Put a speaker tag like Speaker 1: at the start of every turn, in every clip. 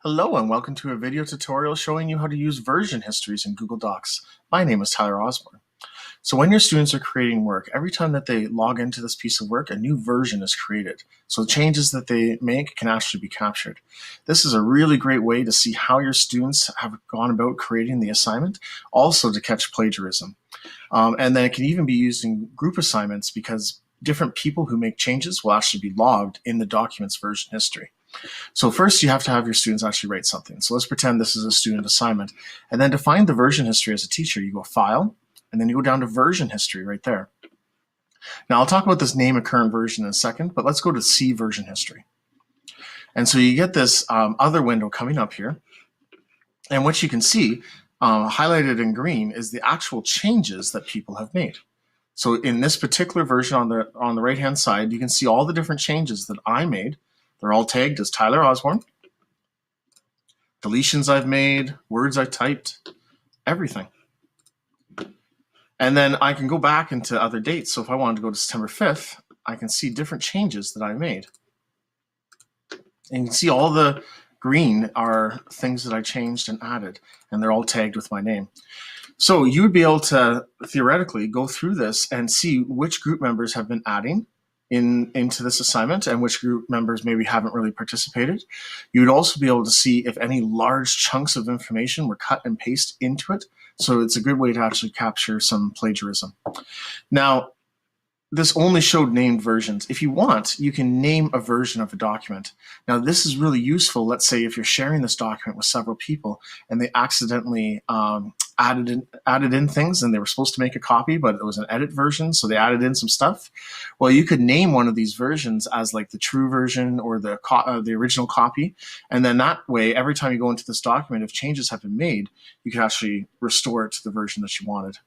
Speaker 1: Hello and welcome to a video tutorial showing you how to use version histories in Google Docs. My name is Tyler Osborne. So when your students are creating work, every time that they log into this piece of work, a new version is created. So changes that they make can actually be captured. This is a really great way to see how your students have gone about creating the assignment, also to catch plagiarism. And then it can even be used in group assignments because different people who make changes will actually be logged in the document's version history. So first you have to have your students actually write something. So let's pretend this is a student assignment. And then to find the version history as a teacher, you go File, and then you go down to Version History right there. Now I'll talk about this name a current version in a second, but let's go to See Version History. And so you get this other window coming up here. And what you can see highlighted in green is the actual changes that people have made. So in this particular version on the right-hand side, you can see all the different changes that I made. They're all tagged as Tyler Osborne. Deletions I've made, words I typed, everything. And then I can go back into other dates. So if I wanted to go to September 5th, I can see different changes that I made. And you can see all the green are things that I changed and added, and they're all tagged with my name. So you would be able to theoretically go through this and see which group members have been adding into this assignment and which group members maybe haven't really participated. You would also be able to see if any large chunks of information were cut and pasted into it. So it's a good way to actually capture some plagiarism. Now, this only showed named versions. If you want, you can name a version of a document. Now, this is really useful. Let's say if you're sharing this document with several people and they accidentally added in things and they were supposed to make a copy, but it was an edit version, so they added in some stuff. Well, you could name one of these versions as like the true version or the original copy. And then that way, every time you go into this document, if changes have been made, you can actually restore it to the version that you wanted.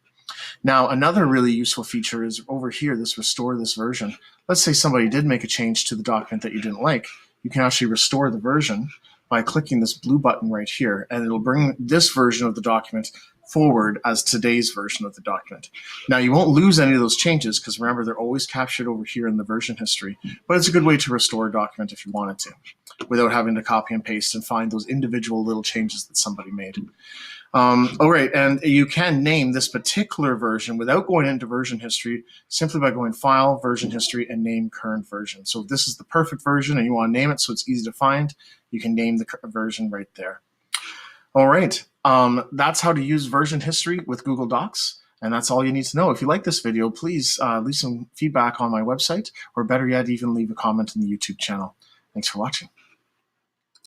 Speaker 1: Now, another really useful feature is over here, this restore this version. Let's say somebody did make a change to the document that you didn't like. You can actually restore the version by clicking this blue button right here, and it'll bring this version of the document forward as today's version of the document. Now, you won't lose any of those changes because remember, they're always captured over here in the version history, but it's a good way to restore a document if you wanted to, without having to copy and paste and find those individual little changes that somebody made. All right, and you can name this particular version without going into version history simply by going File, Version History, and Name Current Version. So if this is the perfect version and you want to name it so it's easy to find, you can name the version right there. All right, that's how to use version history with Google Docs, and that's all you need to know. If you like this video, please leave some feedback on my website, or better yet, even leave a comment in the YouTube channel. Thanks for watching.